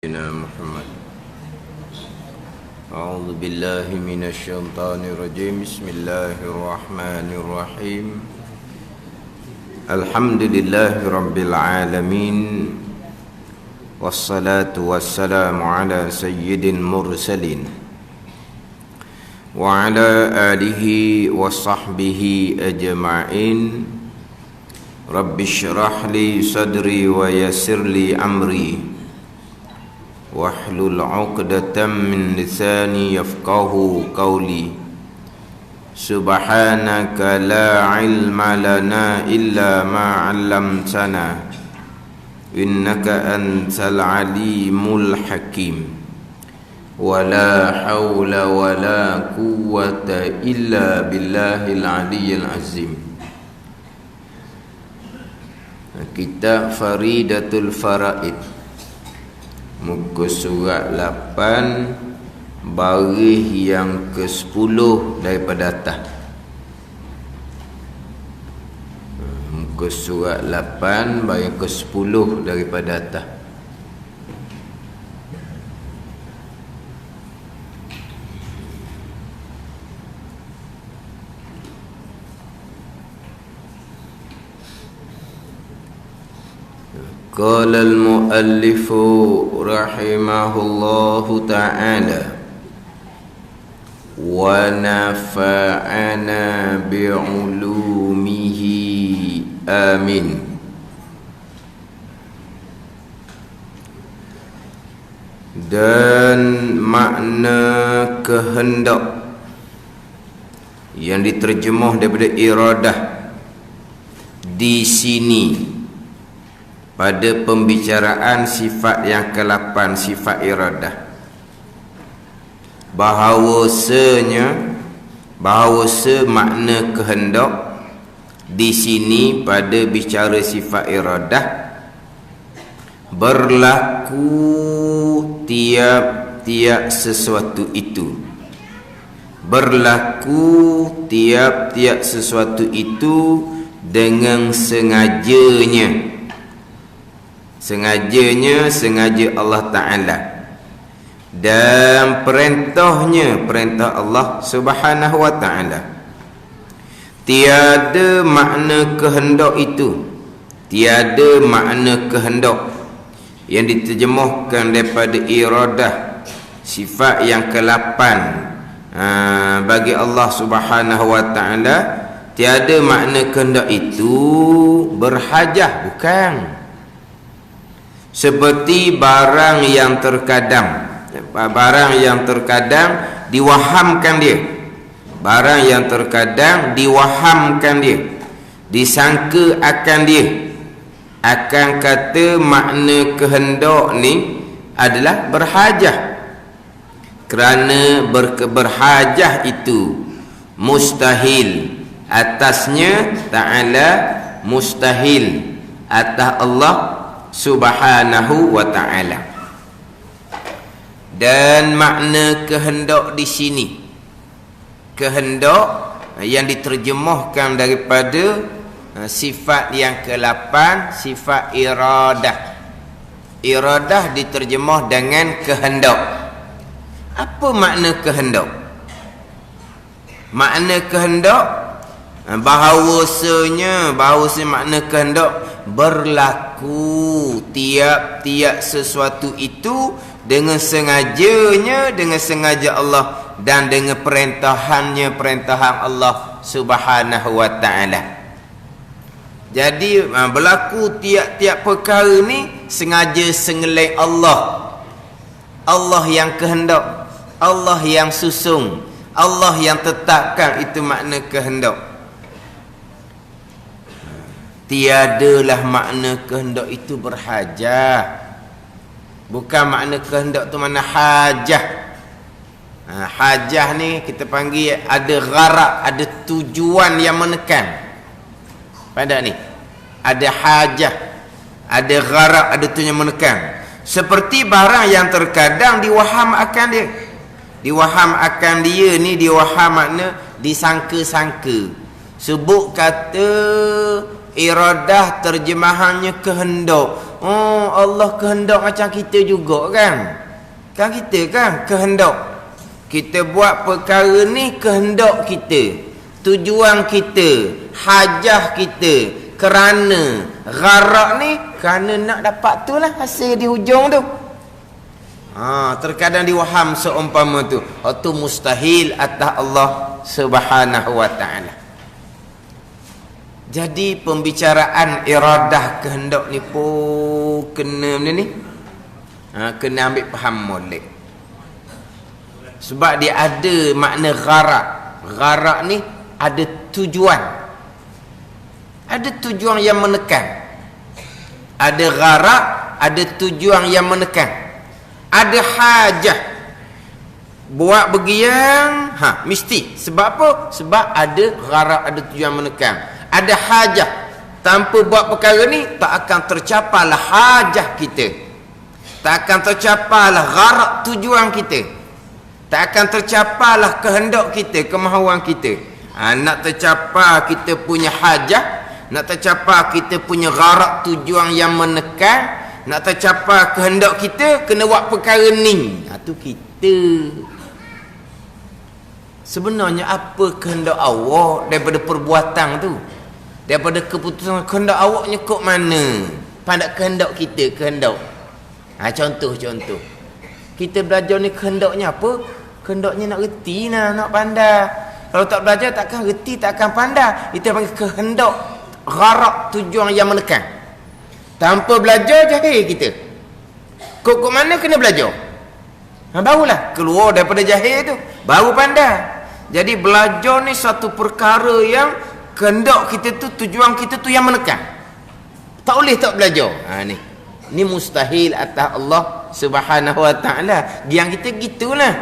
سيدنا محمد. أعوذ بالله من الشيطان الرجيم. بسم الله الرحمن الرحيم. الحمد لله رب العالمين، والصلاة والسلام على سيد المرسلين وعلى آله وصحبه أجمعين. رب اشرح لي صدري ويسر لي أمري واحلل عقدة من لساني يفقه قولي. سبحانك لا علم لنا إلا ما علمتنا إنك أنت العليم الحكيم. ولا حول ولا قوة إلا بالله العلي العظيم. Kitab Faridatul Faraid, muka surat 8, baris yang ke-10 daripada atas. Muka surat 8, baris ke-10 daripada atas. Qala al-muallif rahimahullahu ta'ala wa nafa'ana bi'ulumihi amin. Dan makna kehendak yang diterjemah daripada iradah di sini pada pembicaraan sifat yang ke-8, sifat iradah, bahawasa makna kehendak di sini pada bicara sifat iradah berlaku tiap-tiap sesuatu itu. Berlaku tiap-tiap sesuatu itu dengan sengajanya. Sengaja Allah Ta'ala, dan perintah Allah Subhanahu wa Ta'ala. Tiada makna kehendak itu, tiada makna kehendak yang diterjemahkan daripada iradah, sifat yang ke-8 bagi Allah Subhanahu wa Ta'ala. Tiada makna kehendak itu berhajah, bukan seperti barang yang terkadang diwahamkan dia. Barang yang terkadang diwahamkan dia, disangka akan dia, akan kata makna kehendak ni adalah berhajah. Kerana berhajah itu mustahil atasnya Ta'ala, mustahil atas Allah Subhanahu wa Ta'ala. Dan makna kehendak di sini, kehendak yang diterjemahkan daripada sifat yang ke-8, sifat iradah. Iradah diterjemah dengan kehendak. Apa makna kehendak? Makna kehendak, bahawasanya makna kehendak berlaku tiap-tiap sesuatu itu dengan sengajanya, dengan sengaja Allah, dan dengan perintahan Allah Subhanahu wa Ta'ala. Jadi berlaku tiap-tiap perkara ni sengaja sengelai Allah. Allah yang kehendak, Allah yang susung, Allah yang tetapkan. Itu makna kehendak. Tiadalah makna kehendak itu berhajah. Bukan makna kehendak tu mana hajah. Hajah ni kita panggil ada gharad, ada tujuan yang menekan. Pada ni ada hajah, ada gharad, ada tujuan yang menekan. Seperti barang yang terkadang diwaham akan dia. Diwaham akan dia ni, diwaham makna disangka-sangka. Sebut kata iradah terjemahannya kehendak, Oh, Allah kehendak macam kita juga kan. Kan kita kan kehendak. Kita buat perkara ni kehendak kita. Tujuan kita, hajah kita, kerana gharak ni kerana nak dapat tu lah hasil di hujung tu. Terkadang diwaham seumpama tu, itu mustahil atas Allah Subhanahu wa taala. Jadi pembicaraan iradah kehendak ni pun kena benda ni. Kena ambil faham molek. Sebab dia ada makna gharak. Gharak ni ada tujuan. Ada tujuan yang menekan. Ada gharak, ada tujuan yang menekan. Ada hajah. Buat begiang, mesti. Sebab apa? Sebab ada gharak, ada tujuan menekan. Ada hajah. Tanpa buat perkara ni, tak akan tercapailah hajah kita. Tak akan tercapailah gharak tujuan kita. Tak akan tercapailah kehendak kita, kemahuan kita. Nak tercapai kita punya hajah, nak tercapai kita punya gharak tujuan yang menekan, nak tercapai kehendak kita, kena buat perkara ni. Itu kita. Sebenarnya apa kehendak awak daripada perbuatan tu? Daripada keputusan kehendak awaknya kok mana? Pada kehendak kita, kehendak. Contoh. Kita belajar ni kehendaknya apa? Kehendaknya nak reti lah, nak pandai. Kalau tak belajar takkan reti, takkan pandai. Itu panggil kehendak, gharak, tujuan yang menekan. Tanpa belajar jahil kita. Kok mana kena belajar? Barulah keluar daripada jahil tu, baru pandai. Jadi belajar ni satu perkara yang kehendak kita tu, tujuan kita tu yang menekan. Tak boleh tak belajar. Ni mustahil atas Allah Subhanahu wa taala. Yang kita gitulah.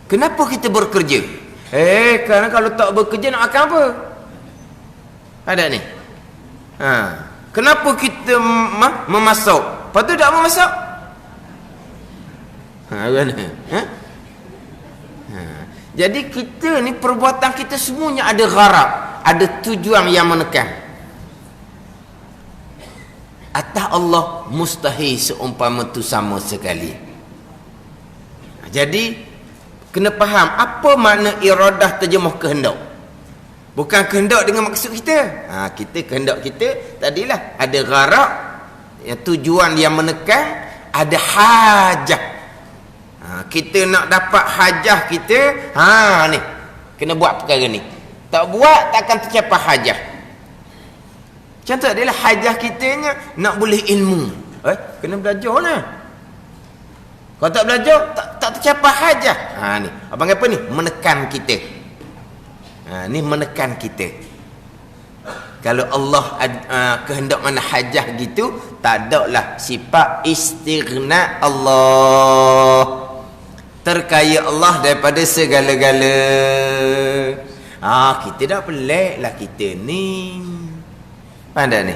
Kenapa kita bekerja? Kerana kalau tak bekerja nak makan apa? Ada ni. Kenapa kita memasak? Lepas tu tak memasak? Mana? Jadi kita ni, perbuatan kita semuanya ada gharak, ada tujuan yang menekan. Atas Allah mustahil seumpama tu sama sekali. Jadi kena faham apa makna iradah terjemah kehendak. Bukan kehendak dengan maksud kita. Kita kehendak kita tadilah ada gharak, tujuan yang menekan, ada hajah. Kita nak dapat hajah kita, ni kena buat perkara ni. Tak buat takkan tercapai hajah. Contoh adalah hajah kitanya nak boleh ilmu. Kena belajar lah. Kalau tak belajar tak tercapai hajah. Ni abang apa ni? Menekan kita. Ni menekan kita. Kalau Allah kehendak mana hajah gitu, tak ada lah sifat istighna Allah. Terkaya Allah daripada segala-gala. Kita dah pelik lah kita ni. Pandai ni.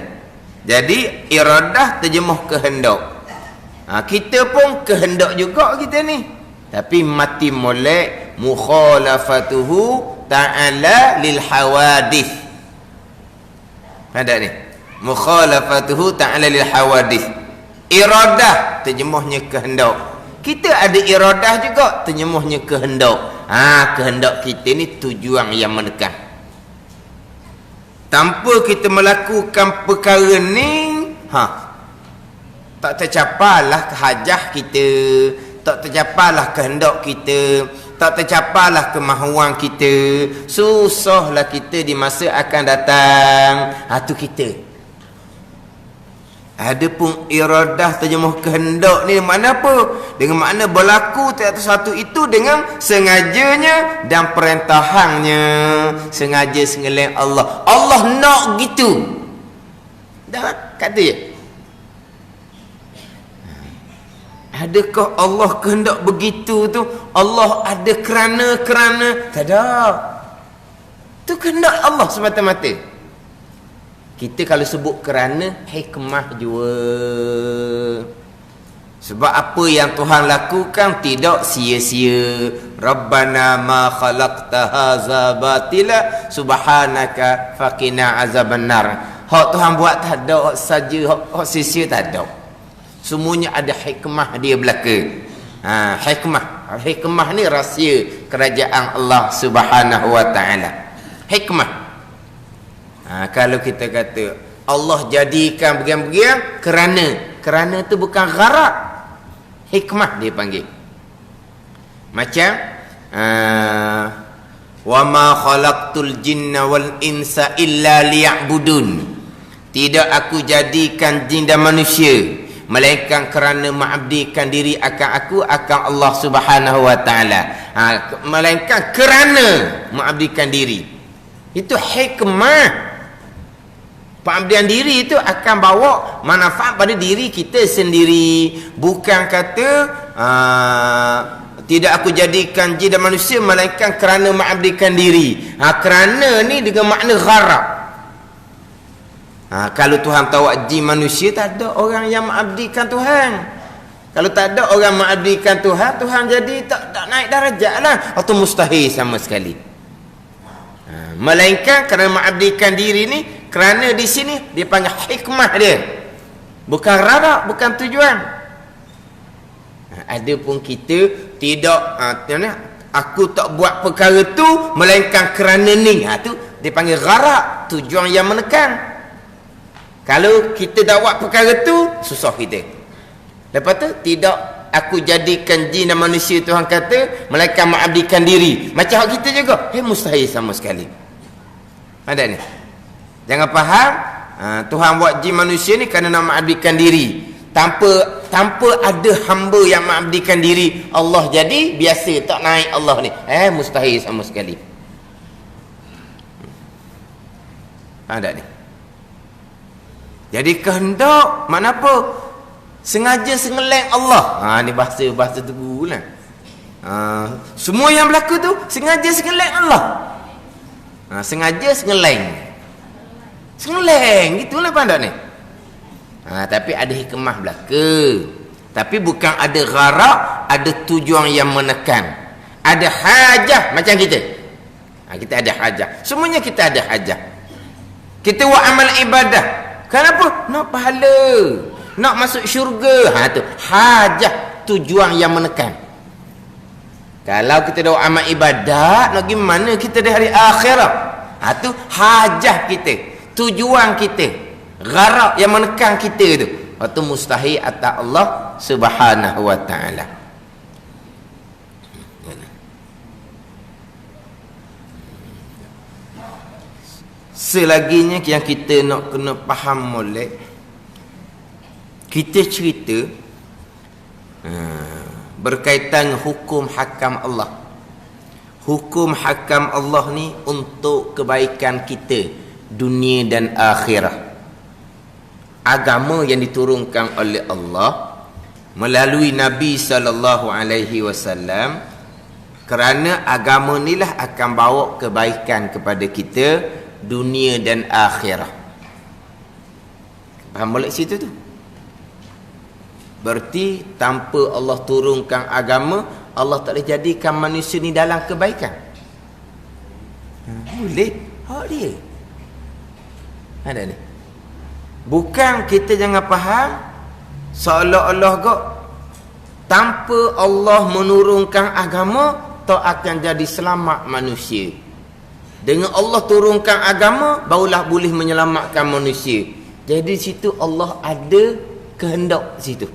Jadi iradah terjemuh kehendak. Kita pun kehendak juga kita ni. Tapi mati molek mukhalafatuhu ta'ala lil hawadith. Pandai ni. Mukhalafatuhu ta'ala lil hawadith. Iradah terjemuhnya kehendak. Kita ada iradah juga, terjemuhnya kehendak. Kehendak kita ni tujuan yang menekan. Tanpa kita melakukan perkara ni, tak tercapailah hajah kita, tak tercapailah kehendak kita, tak tercapailah kemahuan kita. Susahlah kita di masa akan datang. Tu kita. Adapun iradah terjemuh kehendak ni mana apa? Dengan makna berlaku satu itu dengan sengajanya dan perintahannya. Sengaja sengelain Allah. Allah nak gitu. Dah kata je. Adakah Allah kehendak begitu tu? Allah ada kerana. Tak ada. Tu kehendak Allah semata-mata. Kita kalau sebut kerana, hikmah jua. Sebab apa yang Tuhan lakukan tidak sia-sia. Rabbana ma khalaqta hadza batila subhanaka faqina azabannar. Hak Tuhan buat tak ada, hak saja, hak sia-sia tak ada. Semuanya ada hikmah dia belaka. Hikmah ni rahsia kerajaan Allah Subhanahu wa taala. Hikmah. Kalau kita kata Allah jadikan begini-begini kerana tu bukan gharak. Hikmah dia panggil. Macam wa ma khalaqtul jinna wal insa illa liya'budun. Tidak aku jadikan jin dan manusia melainkan kerana mengabdikan diri akan Allah Subhanahu wa taala. Melainkan kerana mengabdikan diri. Itu hikmah. Pengabdian diri itu akan bawa manfaat pada diri kita sendiri. Bukan kata tidak aku jadikan jin dan manusia melainkan kerana mengabdikan diri. Kerana ni dengan makna gharab. Kalau Tuhan tawak jin manusia, tak ada orang yang mengabdikan Tuhan. Kalau tak ada orang mengabdikan Tuhan, Tuhan jadi tak naik darjat lah, atau mustahil sama sekali. Melainkan kerana mengabdikan diri ni, kerana di sini dia panggil hikmah dia, bukan rarak, bukan tujuan. Adapun kita tidak, aku tak buat perkara tu melainkan kerana ni, tu dia panggil gharak, tujuan yang menekan. Kalau kita dah buat perkara tu, susah kita. Lepas tu, tidak aku jadikan jin dan manusia, Tuhan kata, melainkan mengabdikan diri. Macam hak kita juga. Mustahil sama sekali. Ada ni? Jangan faham, Tuhan buat jin manusia ni kerana nak mengabdikan diri. Tanpa ada hamba yang mengabdikan diri, Allah jadi biasa, tak naik Allah ni. Mustahil sama sekali. Ada ni? Jadi kehendak makna apa? Sengaja sengeleng Allah. Ni bahasa teguh lah. Semua yang berlaku tu sengaja sengeleng Allah. Sengaja sengeleng. Gitulah pandang ni. Tapi ada hikmah belaka. Tapi bukan ada gharak, ada tujuan yang menekan. Ada hajah macam kita. Kita ada hajah. Semuanya kita ada hajah. Kita buat amal ibadah. Kenapa? Nak pahala, nak masuk syurga. Tu hajah, tujuan yang menekan. Kalau kita dah amal ibadat, nak pergi mana kita di hari akhirat? Tu hajah kita, tujuan kita, gharak yang menekan kita tu. Itu mustahil atas Allah Subhanahu wa taala. Selaginya yang kita nak kena faham molek, kita cerita berkaitan hukum hakam Allah. Hukum hakam Allah ni untuk kebaikan kita dunia dan akhirat. Agama yang diturunkan oleh Allah melalui Nabi sallallahu alaihi wasallam, kerana agama inilah akan bawa kebaikan kepada kita dunia dan akhirat. Faham boleh situ tu? Berarti tanpa Allah turunkan agama, Allah tak boleh jadikan manusia ni dalam kebaikan. Boleh? Hak dia. Ada ni. Bukan kita jangan faham seolah-olah kok tanpa Allah menurunkan agama tak akan jadi selamat manusia. Dengan Allah turunkan agama, barulah boleh menyelamatkan manusia. Jadi situ Allah ada kehendak situ.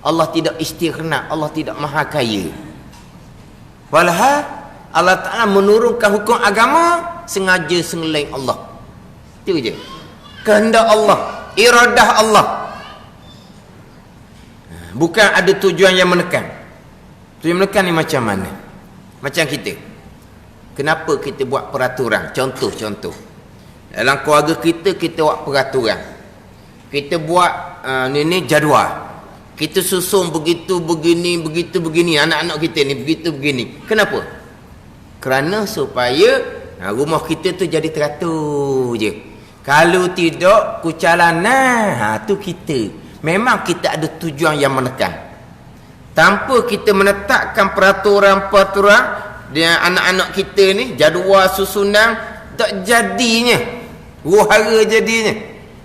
Allah tidak istighna, Allah tidak maha kaya. Walha Allah Ta'ala menurunkan hukum agama sengaja sengeleng Allah. Itu je. Kehendak Allah, iradah Allah. Bukan ada tujuan yang menekan. Tujuan menekan ni macam mana? Macam kita. Kenapa kita buat peraturan? Contoh. Dalam keluarga kita buat peraturan. Kita buat ni jadual. Kita susun begitu begini. Anak-anak kita ni begitu begini. Kenapa? Kerana supaya rumah kita tu jadi teratur je. Kalau tidak, kucalanan, tu kita. Memang kita ada tujuan yang menekan. Tanpa kita menetapkan peraturan-peraturan, dia anak-anak kita ni jadual susunan tak jadinya, wahara jadinya.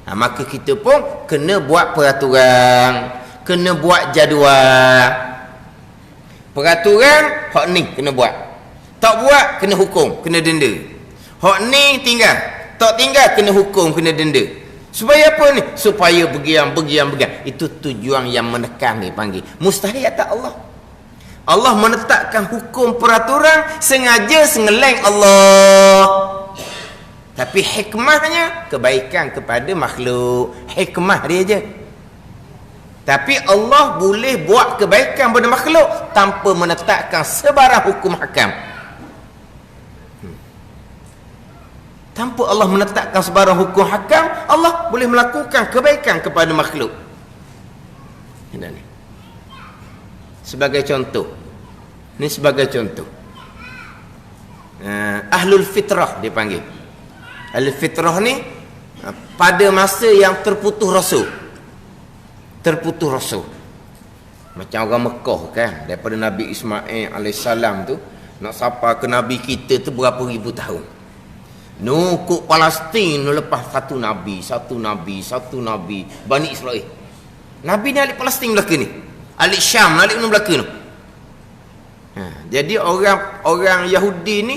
Maka kita pun kena buat peraturan, kena buat jadual. Peraturan hak ni kena buat. Tak buat kena hukum, kena denda. Hak ni tinggal, tak tinggal kena hukum, kena denda. Supaya apa ni? Supaya begian. Itu tujuan yang menekan ni panggil. Mustahil tak Allah. Allah menetapkan hukum peraturan sengaja sengeleng Allah. Tapi hikmahnya kebaikan kepada makhluk. Hikmah dia je. Tapi Allah boleh buat kebaikan pada makhluk tanpa menetapkan sebarang hukum hakam. Tanpa Allah menetapkan sebarang hukum hakam, Allah boleh melakukan kebaikan kepada makhluk. Ini. Sebagai contoh. Ini sebagai contoh. Ahlul fitrah dipanggil. Ahlul fitrah ni pada masa yang terputus rasul. Terputus rasul. Macam orang Mekah kan, daripada Nabi Ismail alaihissalam tu nak sampai ke Nabi kita tu berapa ribu tahun. Nukuk Palestin lepas satu Nabi Bani Israel. Nabi ni alik Palestin belaka ni, alik Syam, alik mana belaka ni. Jadi orang Yahudi ni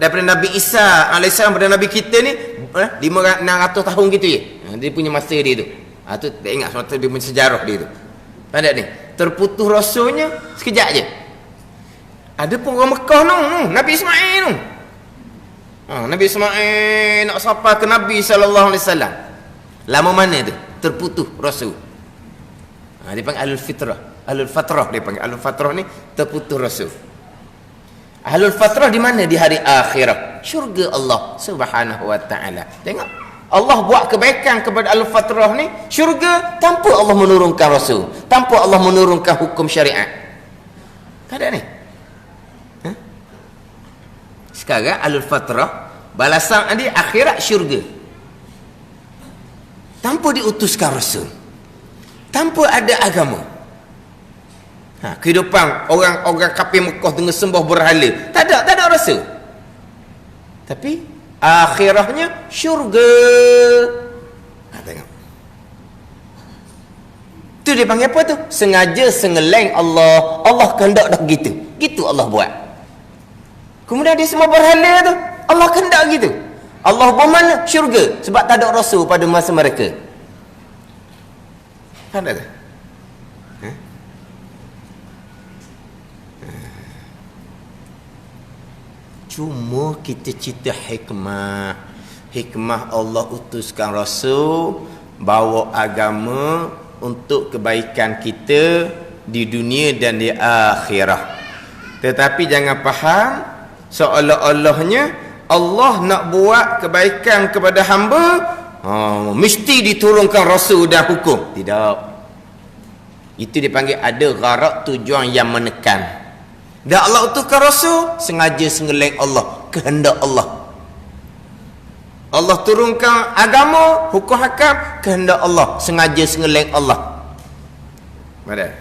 daripada Nabi Isa alaihissalam pada Nabi kita ni 600 tahun gitu ya. Dia punya masa dia tu. Tu tak ingat semata dia punya sejarah dia tu. Pada ni terputus rasulnya sekejap je. Ada pun orang Mekah tu, Nabi Ismail tu. Nabi Ismail nak sapa ke Nabi sallallahu alaihi wasallam. Lama mana tu? Terputus rasul. Dia panggil ahlul fitrah. Ahlul fatrah dia panggil. Ahlul fatrah ni terputus rasul. Ahlul fatrah di mana? Di hari akhirat. Syurga Allah Subhanahu wa taala. Tengok. Allah buat kebaikan kepada ahlul fatrah ni syurga tanpa Allah menurunkan rasul, tanpa Allah menurunkan hukum syariat. Tak ada ni. Sekarang ahlul fatrah balasan dia akhirat syurga. Tanpa diutuskan rasul. Tanpa ada agama. Kehidupan orang kafir Mekah dengan sembah berhala. Tak ada rasul. Tapi akhirahnya syurga. Tengok. Tu dia panggil apa tu? Sengaja sengeleng Allah. Allah kehendak dah gitu. Gitu Allah buat. Kemudian dia semua berhala tu, Allah kehendak gitu. Allah buat mana? Syurga. Sebab tak ada rasul pada masa mereka. Ada tak? Cuma kita cerita hikmah. Hikmah Allah utuskan rasul, bawa agama untuk kebaikan kita di dunia dan di akhirat. Tetapi jangan faham seolah-olahnya Allah nak buat kebaikan kepada hamba, mesti diturunkan rasul dan hukum. Tidak. Itu dipanggil ada gharak, tujuan yang menekan. Dan Allah utuskan rasul sengaja sengeleng Allah, kehendak Allah. Allah turunkan agama, hukum hakam, kehendak Allah, sengaja sengeleng Allah. Ada.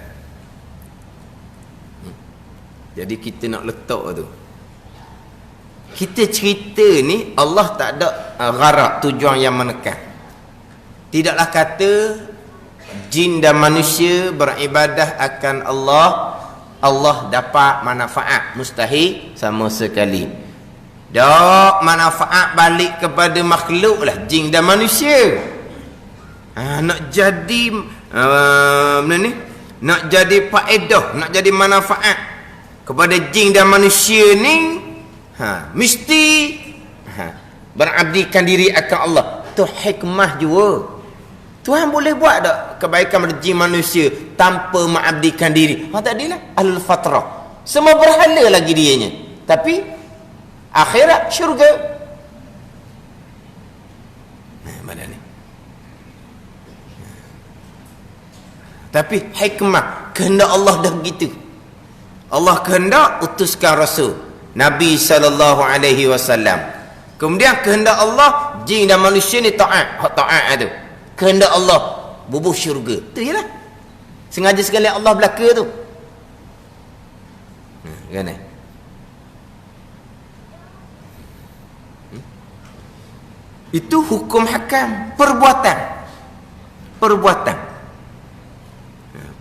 Jadi kita nak letak tu. Kita cerita ni Allah tak ada gharak, tujuan yang menekan. Tidaklah kata jin dan manusia beribadah akan Allah dapat manfaat. Mustahil sama sekali. Dak manfaat balik kepada makhluk lah, jin dan manusia. Nak jadi mana ni? Nak jadi faedah, nak jadi manfaat kepada jin dan manusia ni, mesti berabdikan diri akan Allah. Tu hikmah juga. Tuhan boleh buat tak kebaikan pada jin manusia tanpa mengabdikan diri? Tadilah ahlul fatrah. Semua berhala lagi dianya. Tapi akhirat syurga. Mana ni? Tapi hikmah, kehendak Allah dah begitu. Allah kehendak utuskan rasul Nabi sallallahu alaihi wasallam. Kemudian kehendak Allah jin dan manusia ni taat, hak taat tu. Kehendak Allah bubuh syurga. Tu jelah. Sengaja sekali Allah belaka tu. Kan? Itu hukum hakam, perbuatan. perbuatan.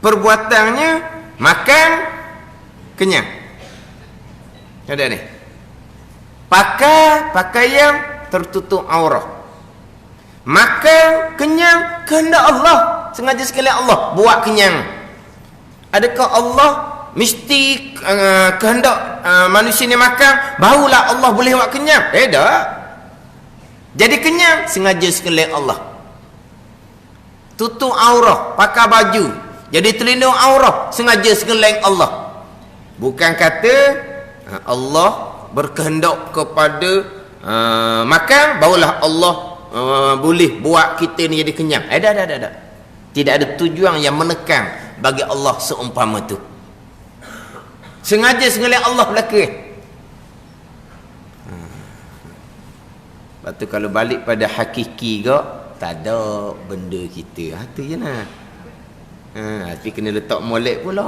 Perbuatannya makan kenyang. Ada ni. Pakai pakaian tertutup aurat. Makan kenyang kehendak Allah, sengaja sekali Allah buat kenyang. Adakah Allah mesti kehendak manusia ni makan barulah Allah boleh buat kenyang? Tak. Jadi kenyang sengaja sekali Allah. Tutup aurat, pakai baju, jadi terlindung aurat, sengaja sekali Allah. Bukan kata Allah berkehendak kepada makan barulah Allah boleh buat kita ni jadi kenyang. Dah. Tidak ada tujuan yang menekan bagi Allah seumpama tu. Sengaja sekali Allah belaka. Lepas tu kalau balik pada hakiki ke, tak ada benda kita. Tu je lah. Tapi kena letak molek pula.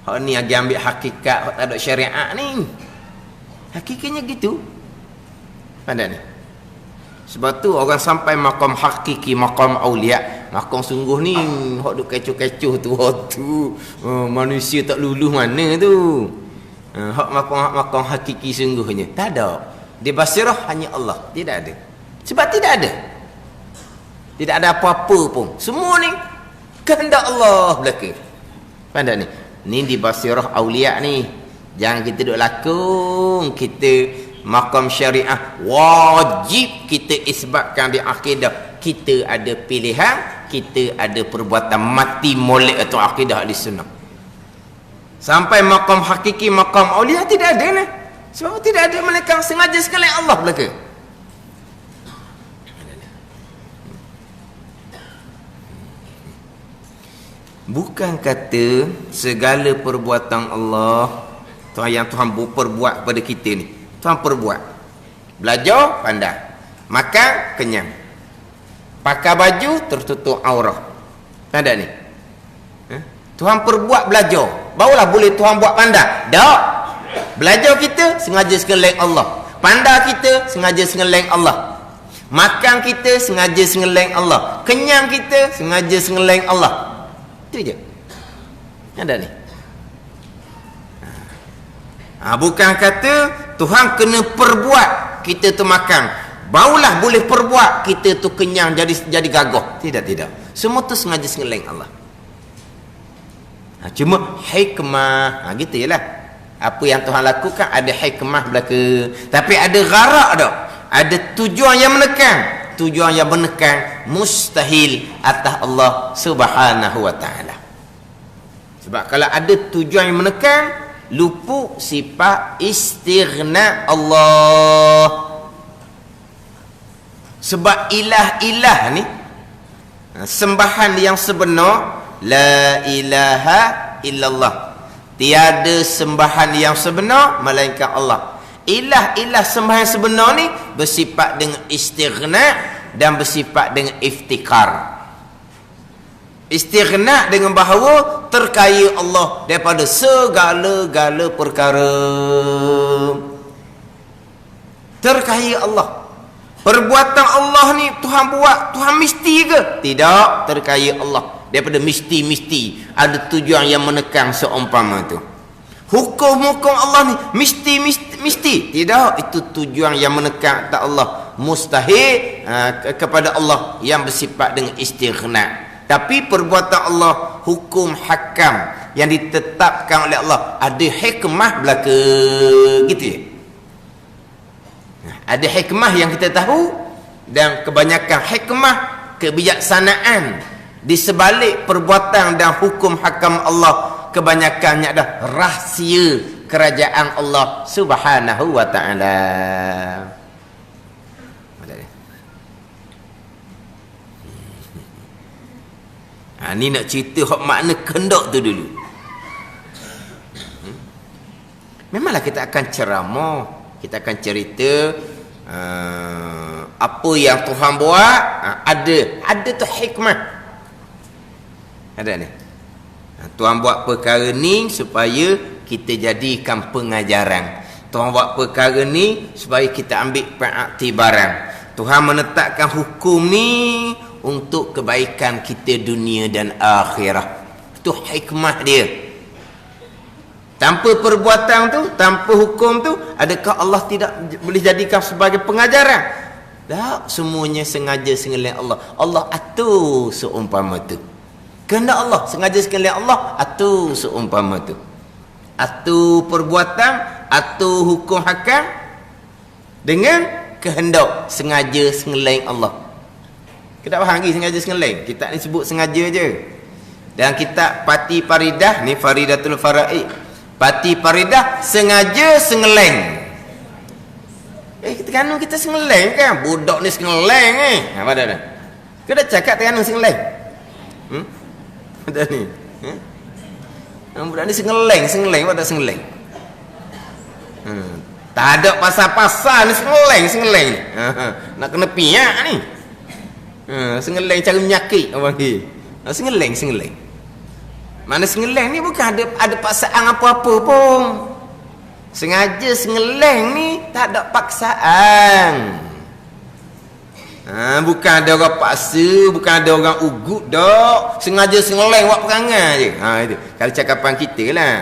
Hak ni lagi ambil hakikat, hak tak ada syariat ni. Hakikinya gitu. Pandai ni. Sebab tu orang sampai makam hakiki, makam aulia, makam sungguh ni hak duk kecoh-kecoh tu manusia tak luluh mana tu. Hak makam hakiki sungguhnya tak ada. Di basirah hanya Allah, tidak ada. Sebab tidak ada. Tidak ada apa-apa pun. Semua ni kehendak Allah belaka. Pandai ni. Ni di basirah aulia ni. Jangan kita duk lakon kita makam syariah wajib kita isbatkan di akidah. Kita ada pilihan, kita ada perbuatan mati molek atau akidah ahli sunnah. Sampai makam hakiki, makam aulia tidak ada lah. Sebab tidak ada, mereka sengaja sekali Allah belaka. Bukan kata segala perbuatan Allah yang Tuhan perbuat pada kita ni, Tuhan perbuat. Belajar pandai, makan kenyang, pakai baju tertutup aurat. Tak ada ni. Tuhan perbuat belajar, barulah boleh Tuhan buat pandai. Tak. Belajar kita sengaja sekali Allah. Pandai kita sengaja sekali Allah. Makan kita sengaja sekali Allah. Kenyang kita sengaja sekali Allah. Itu je. Ada ni. Bukan kata Tuhan kena perbuat kita tu makan barulah boleh perbuat kita tu kenyang jadi gagah. Tidak. Semua tu sengaja sekali Allah. Cuma hikmah gitu jelah. Apa yang Tuhan lakukan ada hikmah belaka. Tapi ada gharak dak. Ada tujuan yang menekan. Tujuan yang menekan mustahil atas Allah Subhanahu wa taala. Sebab kalau ada tujuan yang menekan, luput sifat istighna Allah. Sebab ilah-ilah ni sembahan yang sebenar, la ilaha illallah. Tiada sembahan yang sebenar melainkan Allah. Ilah-ilah sembahan sebenar ni bersifat dengan istighna dan bersifat dengan iftikar. Istighna dengan bahawa terkaya Allah daripada segala-gala perkara. Terkaya Allah. Perbuatan Allah ni Tuhan buat, Tuhan mesti ke? Tidak, terkaya Allah daripada mesti. Ada tujuan yang menekan seumpama tu. Hukum-hukum Allah ni mesti. Tidak, itu tujuan yang menekan tak Allah. Mustahil kepada Allah yang bersifat dengan istighna. Tapi perbuatan Allah, hukum hakam yang ditetapkan oleh Allah, ada hikmah belaka. Gitu ya. Ada hikmah yang kita tahu, dan kebanyakan hikmah kebijaksanaan di sebalik perbuatan dan hukum hakam Allah, kebanyakannya adalah rahsia kerajaan Allah Subhanahu wa taala. Ni nak cerita hak makna kehendak tu dulu. Memanglah kita akan ceramah, kita akan cerita apa yang Tuhan buat, ada tu hikmah. Ada ni. Tuhan buat perkara ni supaya kita jadikan pengajaran. Tuhan buat perkara ni supaya kita ambil pengiktibaran. Tuhan menetapkan hukum ni untuk kebaikan kita dunia dan akhirah. Itu hikmah dia. Tanpa perbuatan tu, tanpa hukum tu, adakah Allah tidak boleh jadikan sebagai pengajaran? Tak, semuanya sengaja sekalian Allah. Allah atur seumpama tu. Kehendak Allah, sengaja sekalian Allah atur seumpama tu. Atur perbuatan, atur hukum hakam dengan kehendak sengaja sekalian Allah. Kita faham lagi sengaja sekalian. Kita ni sebut sengaja je. Dan kitab Pati Faridah ni, Faridatul Faraid, Pati Faridah sengaja sengeleng. Terenung kita sengeleng kan? Budak ni sengeleng apa dah? Kau dah cakap terenung sengeleng? Ada ni. Budak ni sengeleng apa tak sengeleng? Tak ada pasal-pasal ni sengeleng ni. Nak kena piak ni. Sengeleng cara menyakit orang ni. Sengeleng. Mana sengeleng ni bukan ada paksaan apa-apa pun. Sengaja sengeleng ni tak ada paksaan. Bukan ada orang paksa, bukan ada orang ugut dak. Sengaja sengeleng buat perangai je. Itu kalau cakapan kita lah.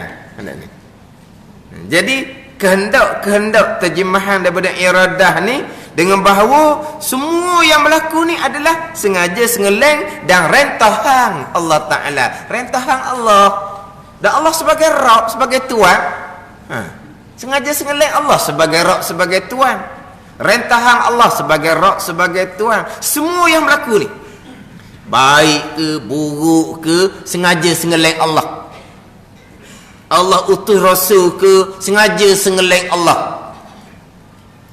Jadi kehendak terjemahan daripada iradah ni dengan bahawa semua yang berlaku ni adalah sengaja sengeleng dan rentahan Allah Ta'ala. Rentahan Allah. Dan Allah sebagai Rabb, sebagai Tuhan. Sengaja sengeleng Allah sebagai Rabb, sebagai Tuhan. Rentahan Allah sebagai Rabb, sebagai Tuhan. Semua yang berlaku ni, baik ke buruk ke, sengaja sengeleng Allah. Allah utus Rasul ke, sengaja sengeleng Allah.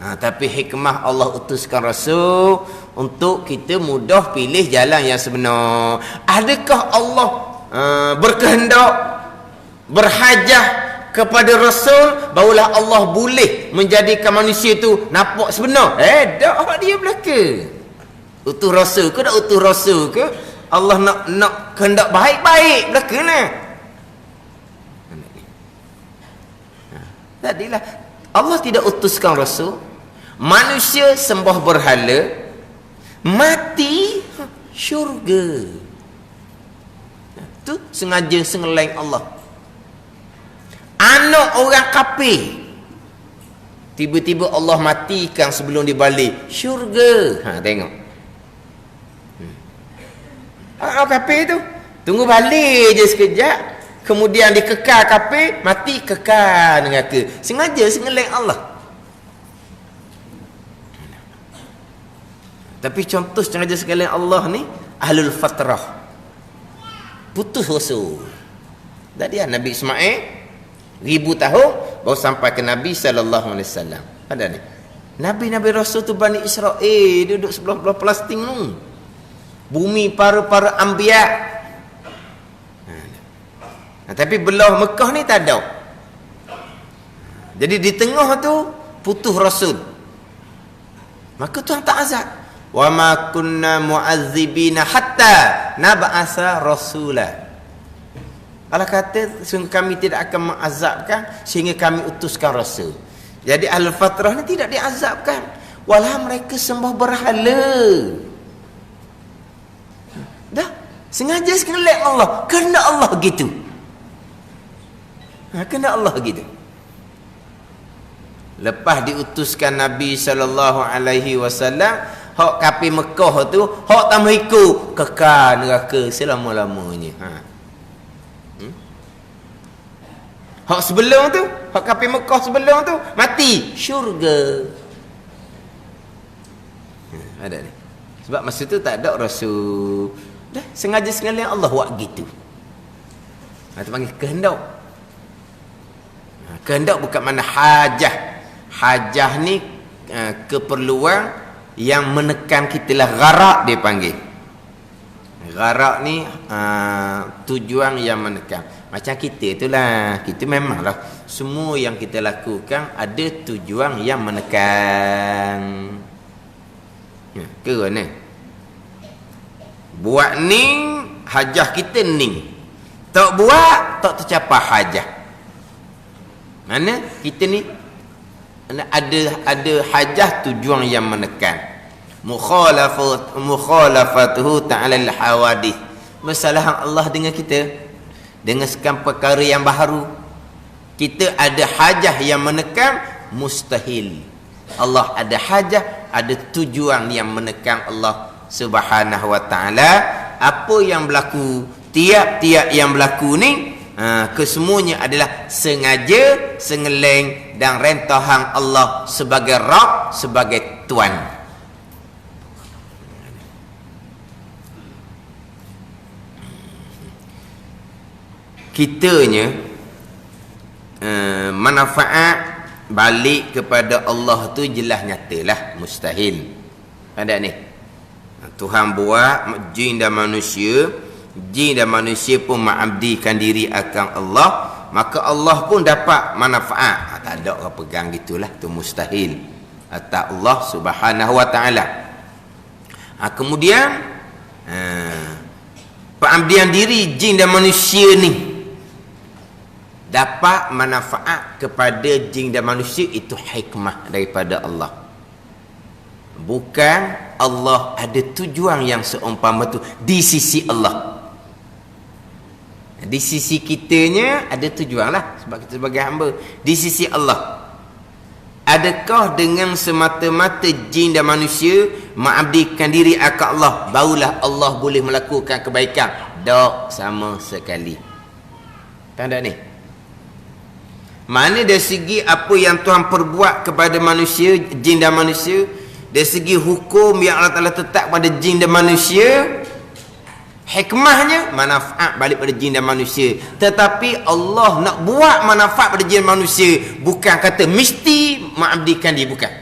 Tapi hikmah Allah utuskan Rasul untuk kita mudah pilih jalan yang sebenar. Adakah Allah berkehendak, berhajah kepada Rasul barulah Allah boleh menjadikan manusia tu nampak sebenar? Tak, awak dia belaka. Utus Rasul ke tak utus Rasul ke, Allah nak kehendak baik-baik belaka lah. Tadilah Allah tidak utuskan Rasul, manusia sembah berhala, mati syurga. Tu sengaja sengeleng Allah. Anak orang kafir tiba-tiba Allah matikan sebelum dibalik syurga. Tengok. Anak kafir tu tunggu balik je sekejap, kemudian dikekal kafir, mati kekal neraka. Sengaja sengeleng Allah. Tapi contoh sengaja sekalian Allah ni ahlul fatrah, putus Rasul. Tadi Nabi Ismail 1000 tahun baru sampai ke Nabi sallallahu alaihi wasallam. Ada ni. Nabi-nabi Rasul tu Bani Israel duduk sebelah-belah Palestin tu. Bumi para anbiya. Tapi belah Mekah ni tak ada. Jadi di tengah tu putus Rasul. Maka Tuhan tak azab. Wa ma kunna mu'azzibina hatta nab'asa rasula. Allah kata sungguh kami tidak akan mengazabkan sehingga kami utuskan Rasul. Jadi ahlul fatrah ni tidak diazabkan walau mereka sembah berhala. Dah sengaja sekali Allah, kerana Allah gitu. Kerana Allah gitu. Lepas diutuskan Nabi sallallahu alaihi wasallam, hak kafir Mekah tu hak tak mau ikut, kekal neraka selama-lamanya. Hak sebelum tu, hak kafir Mekah sebelum tu mati syurga. Ada ni. Sebab masa tu tak ada Rasul. Dah sengaja sekali Allah buat gitu. Itu panggil kehendak. Kehendak bukan mana hajah. Hajah ni keperluan yang menekan kita lah. Gharak dia panggil. Gharak ni tujuan yang menekan. Macam kita itulah. Kita memanglah semua yang kita lakukan ada tujuan yang menekan. Ke ni? Buat ni hajah kita ni. Tak buat tak tercapai hajah. Mana kita ni ada hajah tujuan yang menekan. mukhalafatuhu ta'ala al-hawadith. Masalah Allah dengan kita dengan sekian perkara yang baharu, kita ada hajah yang menekan, mustahil. Allah ada hajah, ada tujuan yang menekan Allah Subhanahu wa ta'ala. Apa yang berlaku, tiap-tiap yang berlaku ni, kesemuanya adalah sengaja, sengeleng dan rentahan Allah sebagai Rabb, sebagai Tuan. Kitanya manfaat balik kepada Allah tu jelas nyatalah mustahil. Ada ni, Tuhan buat jin dan manusia, jin dan manusia pun mengabdikan diri akan Allah, maka Allah pun dapat manfaat. Tak ada orang pegang gitulah, tu mustahil atas Allah Subhanahu wa ta'ala. Kemudian pengabdian diri jin dan manusia ni dapat manfaat kepada jin dan manusia, itu hikmah daripada Allah. Bukan Allah ada tujuan yang seumpama tu di sisi Allah. Di sisi kitanya ada tujuan lah, sebab kita sebagai hamba. Di sisi Allah, adakah dengan semata-mata jin dan manusia mengabdikan diri akan Allah barulah Allah boleh melakukan kebaikan? Tak sama sekali. Tanda ni, mana dari segi apa yang Tuhan perbuat kepada manusia, jin dan manusia, dari segi hukum yang Allah Ta'ala tetap pada jin dan manusia, hikmahnya manfaat balik pada jin dan manusia. Tetapi Allah nak buat manfaat pada jin dan manusia, bukan kata mesti mengabdikan dia, bukan.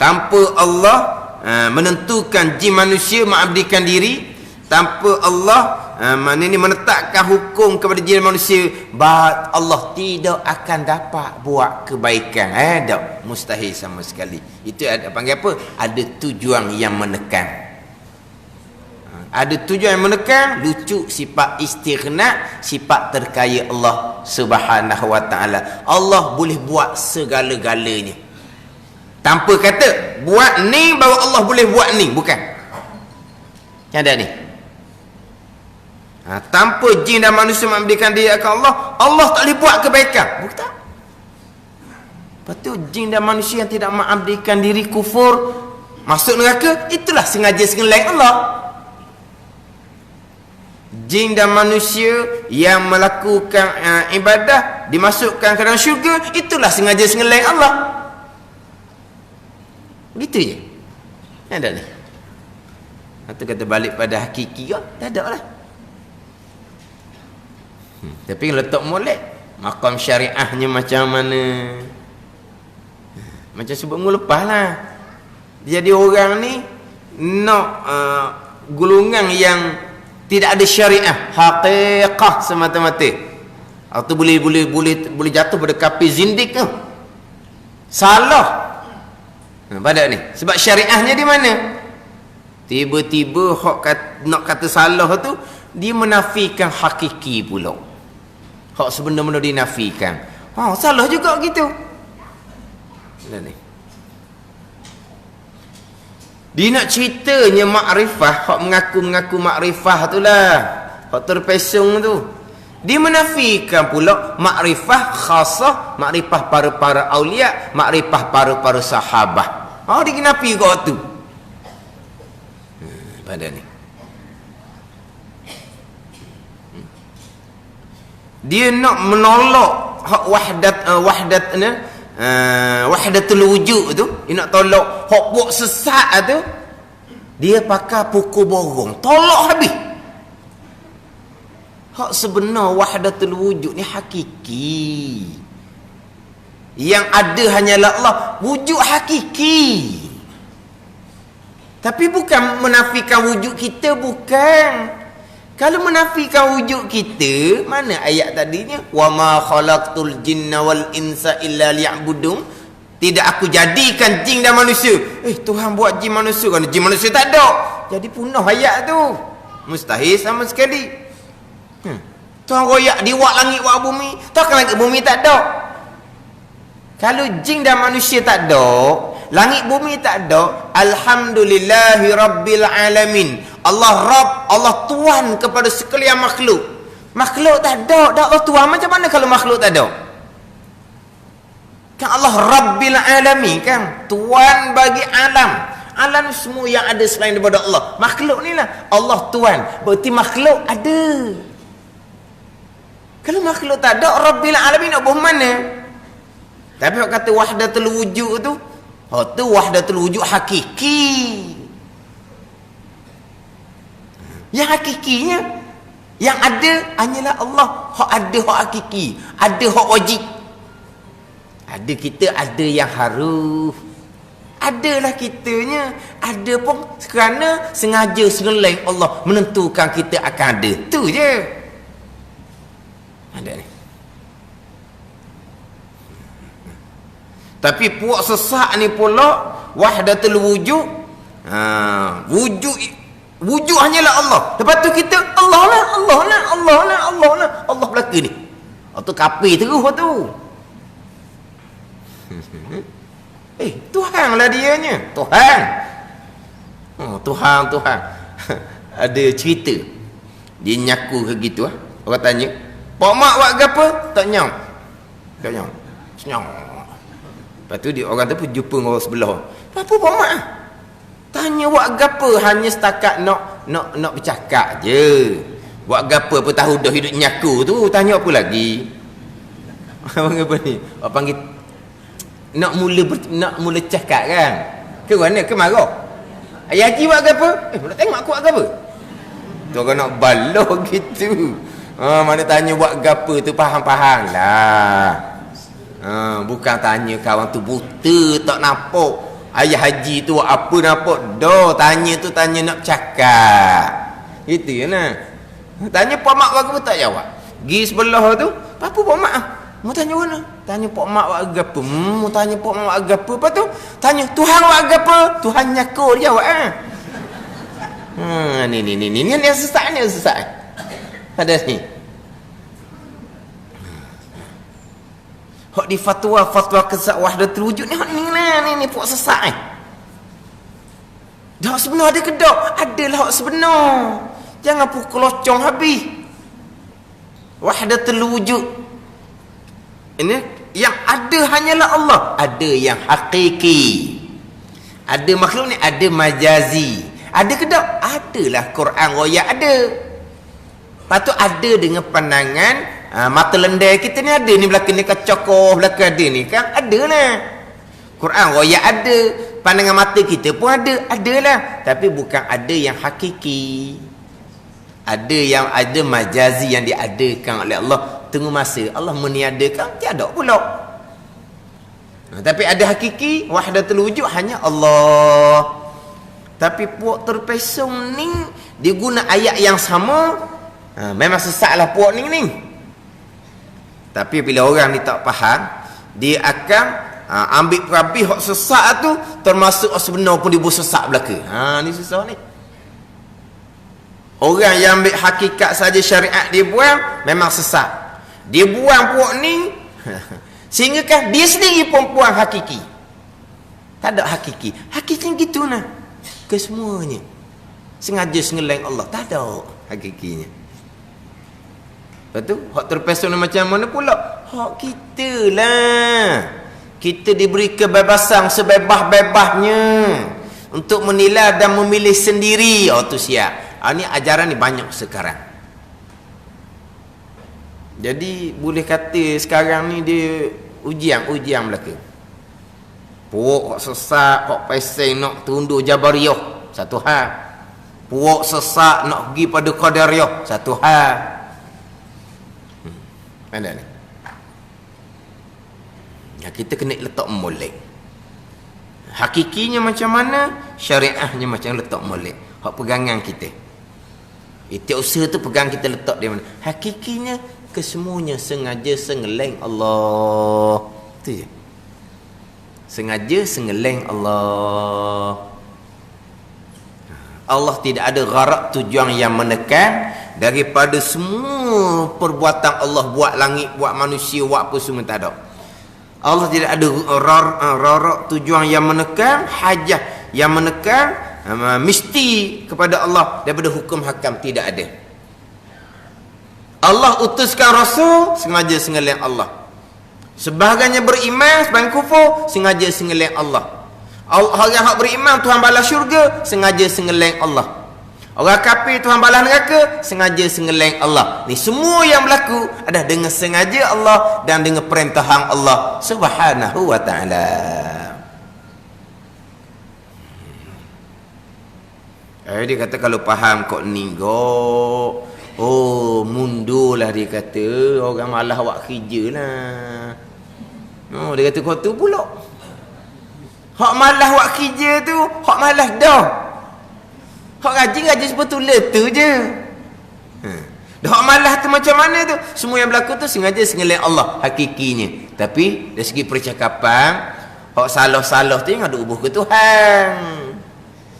Tanpa Allah menentukan jin manusia mengabdikan diri, tanpa Allah menetapkan hukum kepada jin manusia, Allah tidak akan dapat buat kebaikan. Tak, mustahil sama sekali. Itu ada panggil apa? Ada tujuan yang menekan. Ada tujuan yang menekan, lucu sifat istighna, sifat terkaya Allah Subhanahu wa ta'ala. Allah boleh buat segala-galanya. Tanpa kata buat ni baru Allah boleh buat ni, bukan. Yang ada ni, tanpa jin dan manusia mengabdikan diri akan Allah, Allah tak boleh buat kebaikan, bukan tak? Lepas tu jin dan manusia yang tidak mengabdikan diri, kufur, masuk neraka, itulah sengaja sengeleng Allah. Jin dan manusia yang melakukan ibadah dimasukkan ke dalam syurga, itulah sengaja sengeleng Allah. Begitu je. Ada ni. Atau kata balik pada hakiki ke? Tak ada lah. Tapi letak molek, makam syariahnya macam mana? Macam sebut mula lepas lah. Jadi orang ni nak golongan yang tidak ada syariah, haqiqah semata-mata. Atau boleh jatuh pada kafir zindik tu. Salah. Pada ni. Sebab syariahnya di mana? Tiba-tiba nak kata salah tu, dia menafikan hakiki pula. Hak sebenar-benar dinafikan. Salah juga gitu. Ni. Dia nak ceritanya makrifah, hak mengaku-mengaku makrifah tu lah, hak terpesong tu. Dia menafikan pula makrifah khasah, makrifah para aulia, makrifah para sahabat. Dia nafi kau tu. Pada ni. Dia nak menolak hak wahdatul wujud tu, dia nak tolak hak buat sesat tu, dia pakai pukul borong, tolak habis. Hak sebenar wahdatul wujud ni hakiki, yang ada hanyalah Allah, wujud hakiki. Tapi bukan menafikan wujud kita, bukan. Kalau menafikan wujud kita, mana ayat tadinya? Wa ma khalaqtul jinna wal insa illa liya'budun. Tidak aku jadikan jin dan manusia. Tuhan buat jin manusia, kan jin manusia tak ada. Jadi punah ayat tu. Mustahil sama sekali. Tuhan royak dia buat langit buat bumi, takkan langit bumi tak ada. Kalau jin dan manusia tak ada, Langit bumi tak ada. Alhamdulillahi Rabbil Alamin. Allah Rabb, Allah Tuhan kepada sekalian makhluk. Makhluk tak ada. Tak Allah Tuhan. Macam mana kalau makhluk tak ada? Kan Allah Rabbil Alamin kan. Tuhan bagi alam. Alam semua yang ada selain daripada Allah. Makhluk ni lah. Allah Tuhan. Berarti makhluk ada. Kalau makhluk tak ada, Rabbil Alamin nak buat mana? Tapi orang kata wahdatul wujud tu, tu wahdatul wujud hakiki. Yang hakikinya, yang ada hanyalah Allah. Hak ada, hak hakiki. Ada hak wajib. Ada kita, ada yang harus. Adalah kitanya. Ada pun kerana sengaja sengeleng Allah menentukan kita akan ada. Tu je. Ada ni. Tapi puak sesak ni pula wahdatul wujud. Wujud hanyalah Allah. Lepas tu kita Allah lah. Allah belaka ni. Tu kafir terus tu. Tuhan lah dianya. Tuhan. Tuhan. Ada cerita. Dia nyaku ke gitu ah. Orang tanya, "Pak mak buat apa?" Tak nyam. Senyum. Lepas tu dia orang tu pun jumpa orang sebelah. "Apa pak mak?" Tanya buat apa, hanya setakat nak bercakap je. Buat apa tahu dah hidup nyaku tu, tanya apa lagi? Abang apa ni? Abang panggil nak mula cakap kan. Ke mana? Ke marah? Ayah haji buat apa? Nak tengok aku buat apa? Tu orang nak baloh gitu. Mana tanya buat apa tu faham-faham lah. Bukan tanya kawan tu buta tak nampak. Ayah haji tu apa nampak? Dah tanya tu tanya nak cakap. Gitu ya nah. Tanya pak mak buat apa tak jawab. Gi sebelah tu, apa pak mak? Mau tanya mana? Tanya pak mak buat apa? Mau tanya pak mak buat apa? Lepas tu tanya Tuhan buat apa? Tuhan nyakur jawab ni yang sesat ni sesat. Ada ni. Hak di fatwa kesat wahdatul wujud ni hak ni lah ni puak sesat ni. Dah sebenar ada ke tak? Adalah hak sebenar. Jangan pukul locong habis. Wahdatul wujud. Ini yang ada hanyalah Allah. Ada yang hakiki. Ada makhluk ni, ada majazi. Ada ke tak? Adalah Quran royak ada. Lepas tu ada dengan pandangan mata lendai kita ni ada ni belakang ni kacokoh belakang ada ni kan ada lah. Quran royak ada. Pandangan mata kita pun ada lah. Tapi bukan ada yang hakiki. Ada yang ada majazi yang diadakan oleh Allah. Tunggu masa Allah meniadakan tiada pula. Tapi ada hakiki wahdatul wujud hanya Allah. Tapi puak terpesong ni dia guna ayat yang sama. Memang sesatlah puak ni. Tapi bila orang ni tak faham, dia akan ambil perabi hak sesat tu termasuk sebenar pun dia bersesat belaka. Ni susah ni. Orang yang ambil hakikat saja syariat dia buang memang sesat. Dia buang puak ni sehingga kan dia sendiri pun buang hakiki. Tak ada hakiki. Hakiki gitu nah. Kesemuanya sengaja sengeleng Allah. Tak ada hakikinya. Lepas tu hak terpesona macam mana pula? Hak kita lah. Kita diberi kebebasan sebebas-bebasnya untuk menilai dan memilih sendiri. Tu siap. Ni ajaran ni banyak sekarang. Jadi boleh kata sekarang ni dia ujian belaka. Puak sesak, hak peseng nak tunduk Jabariyah, satu hal. Puak sesak nak pergi pada Qadariyah, satu hal. Ada ni. Kita kena letak molek. Hakikinya macam mana, syariahnya macam letak molek. Hak pegangan kita. Itu usaha tu pegang kita letak di mana. Hakikinya kesemuanya sengaja sengeleng Allah. Tu je. Sengaja sengeleng Allah. Allah tidak ada gharak tujuan yang menekan daripada semua perbuatan Allah buat langit, buat manusia, buat apa semua tak ada. Allah tidak ada rarak tujuan yang menekan, hajah yang menekan, mesti kepada Allah daripada hukum hakam, tidak ada. Allah utuskan Rasul, sengaja sengeliling Allah. Sebahagiannya beriman, sebahagian kufur, sengaja sengeliling Allah. Orang yang beriman Tuhan balas syurga, sengaja sengeliling Allah. Orang kafir Tuhan balas neraka, sengaja sengeliling Allah. Ni semua yang berlaku adalah dengan sengaja Allah dan dengan perintahan Allah Subhanahu wa taala. Dia kata kalau faham kok ni go, oh mundurlah, dia kata orang malas awak kerja lah. Oh, dia kata kau tu pula. Hak malas awak kerja tu, hak malas dah. Hak gaji sebetulnya tu je. Dah hak malas tu macam mana tu? Semua yang berlaku tu sengaja sengeliling Allah hakikinya. Tapi dari segi percakapan, hak salah-salah tu jangan diubah ke Tuhan.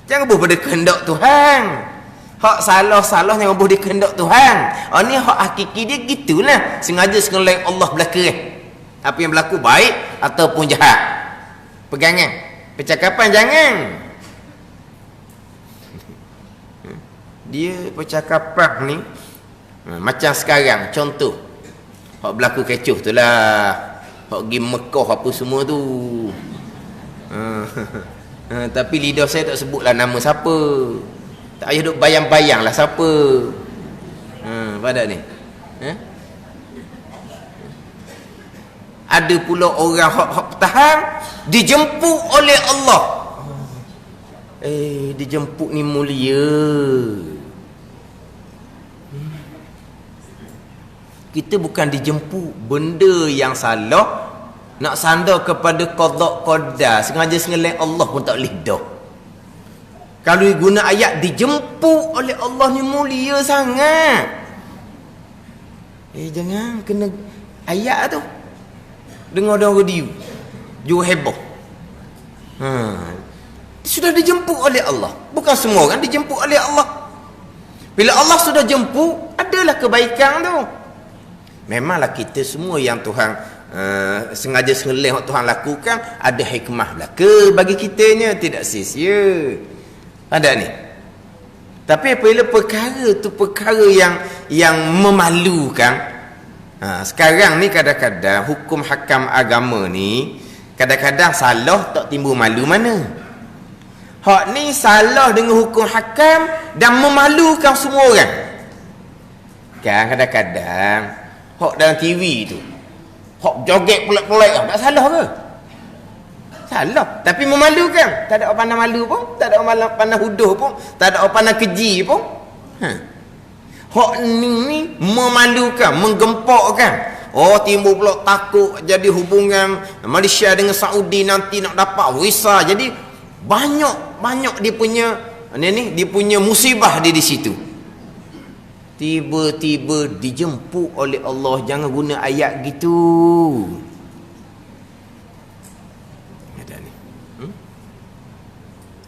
Jangan ubah pada kehendak Tuhan. Hak salah-salah yang ubah di kehendak Tuhan. Oh ni hak hakiki dia gitulah. Sengaja sengeliling Allah belaka. Apa yang berlaku baik ataupun jahat. Pegangan. Percakapan jangan. Dia percakapan ni macam sekarang, contoh hak berlaku kecoh tu lah, hak pergi Mekah apa semua tu. Tapi lidah saya tak sebutlah nama siapa, tak payah duk bayang-bayang lah siapa. Pada ni ada pula orang hak tahan dijemput oleh Allah. Dijemput ni mulia. Kita bukan dijemput benda yang salah, nak sandar kepada qada qadar, sengaja sengeliling Allah pun tak boleh dah. Kalau guna ayat dijemput oleh Allah ni mulia sangat. Jangan kena ayat tu. Dengar radio juga heboh. Sudah dijemput oleh Allah. Bukan semua orang dijemput oleh Allah. Bila Allah sudah jemput, adalah kebaikan tu. Memanglah kita semua yang Tuhan sengaja sengeliling Tuhan lakukan, ada hikmah belaka bagi kitanya, tidak sia-sia. Ada ni. Tapi apabila perkara tu perkara yang memalukan, sekarang ni kadang-kadang hukum hakam agama ni kadang-kadang salah tak timbul malu mana. Hak ni salah dengan hukum hakam dan memalukan semua orang. Kan kadang-kadang hak dalam TV tu, hak joget pelik-pelik tak salah ke? Salah, tapi memalukan. Tak ada orang pandang malu pun, tak ada orang pandang huduh pun, tak ada orang pandang keji pun. Hak ni memalukan, menggempakkan. Oh, timbul pula takut jadi hubungan Malaysia dengan Saudi nanti nak dapat visa. Jadi banyak dia punya dia punya musibah dia di situ. Tiba-tiba dijemput oleh Allah. Jangan guna ayat gitu.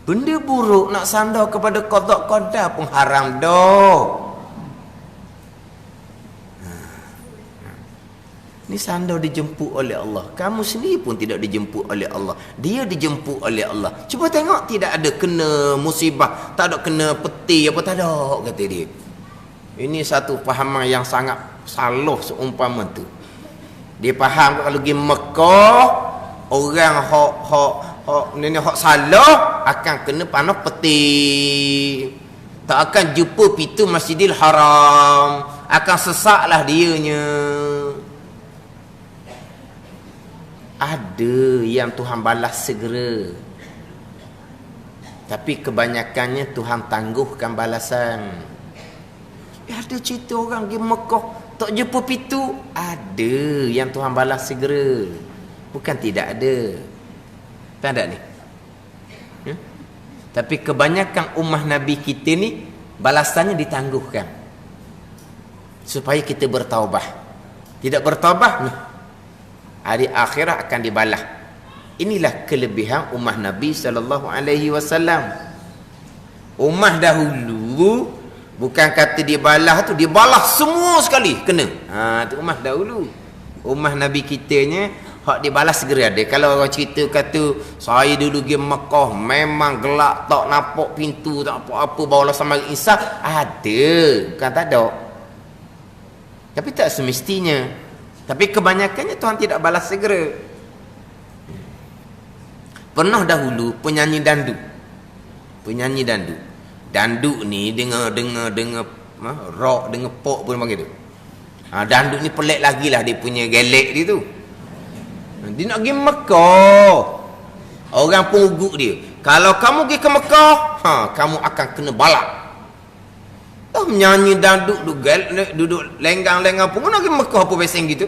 Benda buruk nak sandar kepada qada qadar pun haram dah. Ni sandar dijemput oleh Allah. Kamu sendiri pun tidak dijemput oleh Allah. Dia dijemput oleh Allah. Cuba tengok, tidak ada kena musibah, tak ada kena peti apa, tak ada, kata dia. Ini satu fahaman yang sangat salah seumpama tu. Dia faham kalau pergi Mekah, orang hak salah akan kena panah peti. Tak akan jumpa pintu Masjidil Haram, akan sesaklah dianya. Ada yang Tuhan balas segera, tapi kebanyakannya Tuhan tangguhkan balasan. Ada cerita orang pergi Mekah tak jumpa pintu, ada yang Tuhan balas segera, bukan tidak ada. Tak ada ni. Tapi kebanyakan ummah Nabi kita ni balasannya ditangguhkan supaya kita bertaubat. Tidak bertaubat ni, hari akhirat akan dibalas. Inilah kelebihan ummah Nabi SAW. Ummah dahulu bukan kata dibalas tu, dibalas semua sekali kena. Tu ummah dahulu. Ummah Nabi kitanya hak dibalas segera ada. Kalau orang cerita kata saya dulu pergi Mekah memang gelap, tak nampak pintu, tak apa-apa, bawalah sama Isa, ada, bukan tak ada. Tapi tak semestinya. Tapi kebanyakannya Tuhan tidak balas segera. Pernah dahulu penyanyi danduk. Danduk ni dengar rock, dengar pop pun begitu. Danduk ni pelik lagi lah dia punya gelek dia tu. Dia nak pergi Mekah. Orang pun ugut dia. Kalau kamu pergi ke Mekah, kamu akan kena balak. Menyanyi danduk duduk lenggang-lenggang pun nak pergi Mekah apa beseng gitu.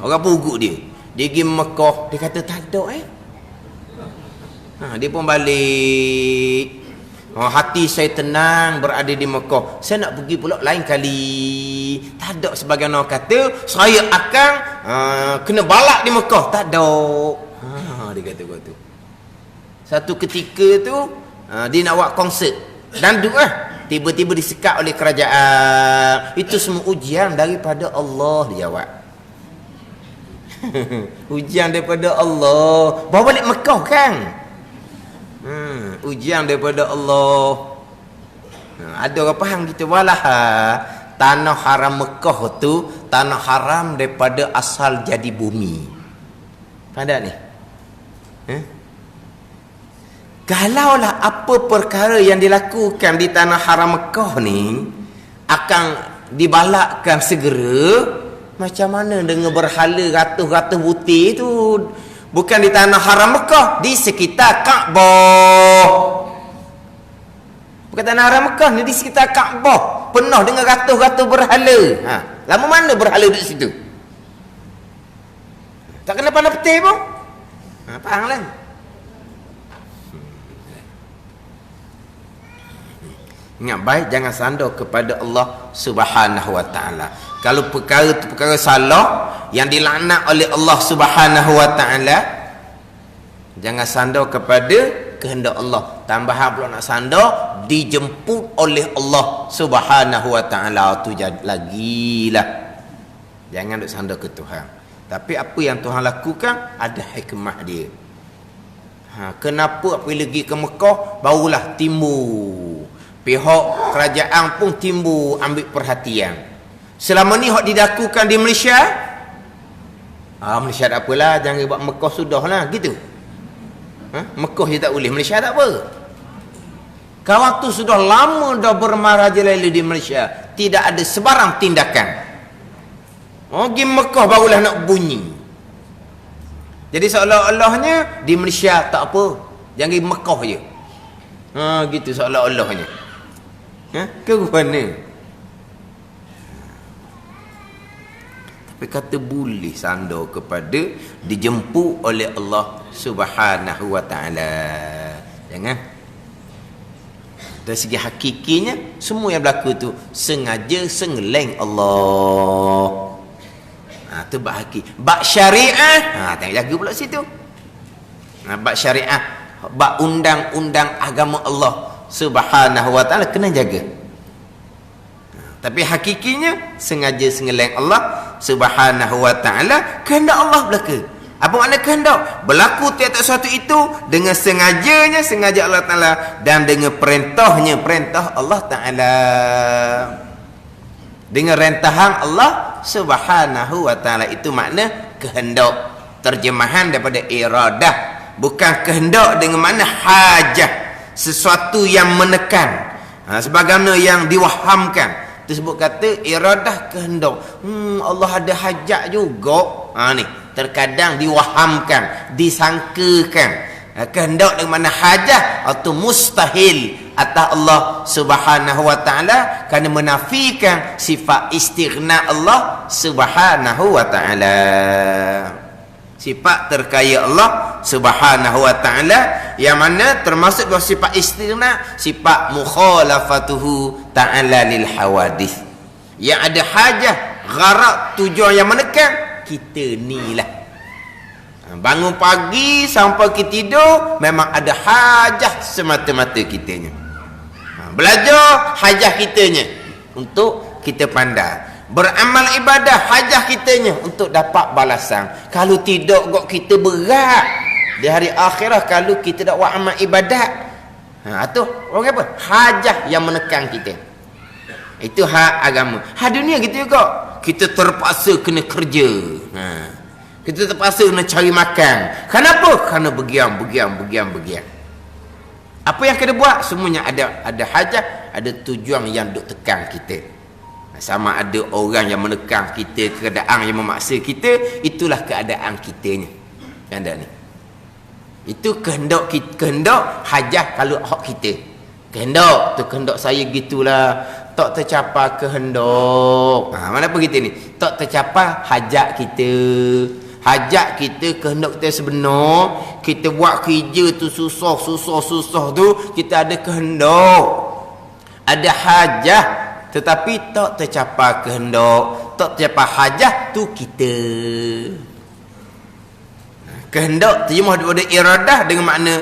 Orang pun ugut dia. Dia pergi Mekah, dia kata tak ada dia pun balik. Hati saya tenang berada di Mekah. Saya nak pergi pula lain kali. Tak ada sebagian orang kata saya akan kena balak di Mekah. Tak ada. Dia kata tu. Satu ketika tu dia nak buat konsert danduk tiba-tiba disekat oleh kerajaan. Itu semua ujian daripada Allah, dia jawab. Ujian daripada Allah. Bawa balik Mekah kan. Ujian daripada Allah. Ada orang faham gitu. Walah tanah haram Mekah tu tanah haram daripada asal jadi bumi. Faham tak ni? Kalaulah apa perkara yang dilakukan di tanah haram Mekah ni akan dibalakkan segera, macam mana dengan berhala ratus-ratus butir tu? Bukan di tanah haram Mekah, di sekitar Kaabah. Bukan tanah haram Mekah ni, di sekitar Kaabah. Penuh dengan ratus-ratus berhala. Lama mana berhala duduk situ? Tak kena pandang peti pun. Faham lah. Ingat baik, jangan sandar kepada Allah Subhanahu wa ta'ala. Kalau perkara tu perkara salah yang dilaknat oleh Allah Subhanahu wa ta'ala, jangan sandar kepada kehendak Allah. Tambahan pula nak sandar dijemput oleh Allah Subhanahu wa ta'ala, tu lagilah. Jangan duk sandar ke Tuhan. Tapi apa yang Tuhan lakukan ada hikmah dia. Kenapa apabila pergi ke Mekah barulah timbul pihak kerajaan pun timbul ambil perhatian. Selama ni hak dilakukan di Malaysia, Malaysia tak apalah, jangan buat Mekah sudahlah gitu. Mekah je tak boleh, Malaysia tak apa. Kawan tu sudah lama dah bermarajalela di Malaysia, tidak ada sebarang tindakan. Pergi Mekah barulah nak bunyi. Jadi seolah-olahnya di Malaysia tak apa, jangan pergi Mekah je. Gitu seolah-olahnya. Ke mana? Tapi kata boleh sandar kepada dijemput oleh Allah Subhanahu wa ta'ala. Jangan. Dari segi hakikinya, semua yang berlaku tu sengaja sengeleng Allah. Tu bab hakik. Bab syariah, tengok jaga pula situ. Bab syariah, bab undang-undang agama Allah Subhanahu wa ta'ala kena jaga. Tapi hakikinya sengaja sengeleng Allah Subhanahu wa ta'ala, kehendak Allah berlaku. Apa makna kehendak? Berlaku tiap-tiap sesuatu itu dengan sengajanya, sengaja Allah Ta'ala, dan dengan perintah Allah Ta'ala, dengan rentahan Allah Subhanahu wa ta'ala. Itu makna kehendak. Terjemahan daripada iradah. Bukan kehendak dengan makna hajah, sesuatu yang menekan, sebagaimana yang diwahamkan. Tersebut kata iradah kehendak. Allah ada hajat juga. Ni terkadang diwahamkan, disangkakan. Kehendak dengan mana hajat atau mustahil atas Allah Subhanahu wa ta'ala, kerana menafikan sifat istighna Allah Subhanahu wa ta'ala. Sifat terkaya Allah Subhanahu wa ta'ala, yang mana termasuk dalam sifat istighna, sifat mukhalafatuhu ta'ala lil hawadith. Yang ada hajah, gharak, tujuan yang menekan, kita ni lah. Bangun pagi sampai kita tidur, memang ada hajah semata-mata kitanya. Belajar hajah kitanya untuk kita pandai. beramal ibadah hajah kitanya untuk dapat balasan. Kalau tidak kok kita berat di hari akhirat kalau kita tak buat amal ibadat. Tu orang apa? Hajah yang menekan kita. Itu hak agama. Hak dunia gitu juga. Kita terpaksa kena kerja. Kita terpaksa kena cari makan. Kenapa? Kerana begiang. Apa yang kena buat? Semuanya ada hajah, ada tujuan yang duk tekan kita. Sama ada orang yang menekan kita, keadaan yang memaksa kita, itulah keadaan kitanya. Yang ada ni. Itu kehendak hajah kalau hak kita. Kehendak tu kehendak saya gitulah, tak tercapai kehendak. Mana apa kita ni? Tak tercapai hajat kita. Hajat kita, kehendak kita sebenar, kita buat kerja tu susah tu, kita ada kehendak. Ada hajah tetapi tak tercapai kehendak, tak tercapai hajah tu kita. Kehendak terjemah daripada iradah dengan makna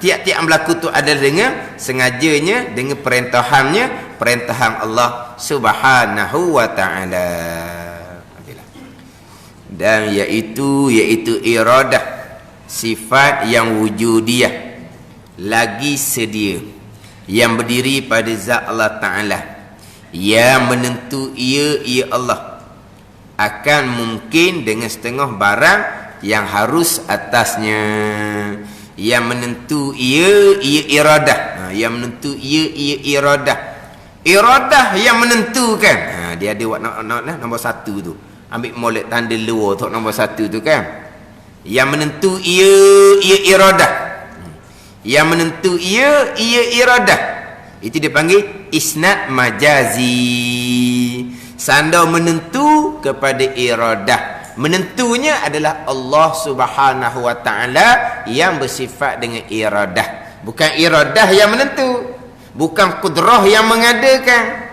tiap-tiap yang berlaku tu ada dengan sengajanya, dengan perintahan Allah Subhanahu wa taala. Dan iaitu iradah, sifat yang wujudiyah lagi sedia, yang berdiri pada zat Allah Ta'ala, yang menentu ia Allah akan mungkin dengan setengah barang yang harus atasnya, yang menentu ia iradah, yang menentu ia iradah yang menentukan. Dia ada buat nombor satu tu, ambil molek tanda luar tu nombor satu tu kan, yang menentu ia iradah, yang menentu ia iradah. Itu dipanggil isnad majazi. Sanda menentu kepada iradah. Menentunya adalah Allah Subhanahu wa taala yang bersifat dengan iradah. Bukan iradah yang menentu, bukan kudrah yang mengadakan.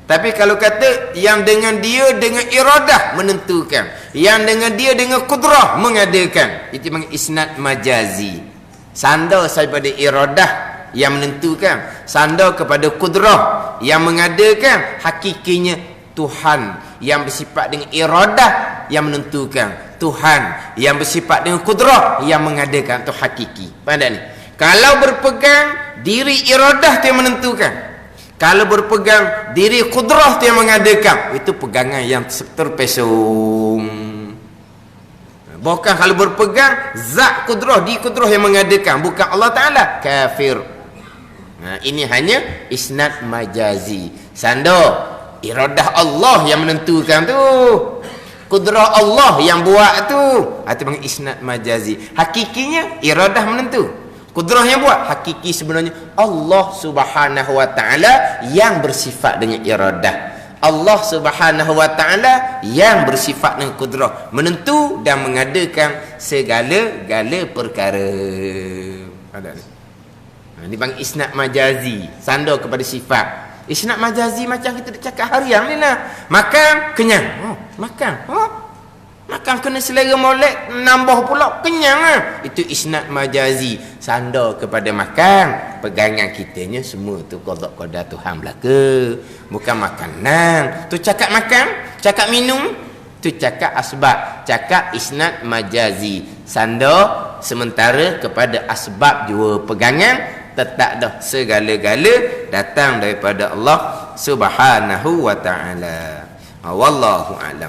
Tapi kalau kata yang dengan dia dengan iradah menentukan, yang dengan dia dengan kudrah mengadakan, itu dipanggil isnad majazi. Sanda daripada iradah yang menentukan, sanda kepada kudrah yang mengadakan, hakikinya Tuhan yang bersifat dengan iradah yang menentukan, Tuhan yang bersifat dengan kudrah yang mengadakan, tu hakiki. Faham tak ni? Kalau berpegang diri iradah tu yang menentukan, kalau berpegang diri kudrah tu yang mengadakan, itu pegangan yang terpesong. Bukan kalau berpegang zat kudrah, di kudrah yang mengadakan, bukan Allah Ta'ala, kafir. Ini hanya isnad majazi. Sanda iradah Allah yang menentukan tu, kudrah Allah yang buat tu, itu panggil isnad majazi. Hakikinya iradah menentu, kudrah yang buat. Hakiki sebenarnya Allah Subhanahu wa taala yang bersifat dengan iradah. Allah Subhanahu wa taala yang bersifat dengan kudrah, menentu dan mengadakan segala-gala perkara. Ada ni. Ini panggil isnad majazi, sanda kepada sifat. Isnad majazi macam kita cakap harian ni lah. Makan, kenyang. Makan. Makan kena selera molek, nambah pula kenyang lah. Itu isnad majazi, sanda kepada makan. Pegangan kitanya semua tu qada Tuhan belaka, bukan makanan. Tu cakap makan, cakap minum, tu cakap asbab, cakap isnad majazi, sanda sementara kepada asbab jua. Pegangan tetap dah segala-gala datang daripada Allah Subhanahu wa taala. Wallahu a'lam.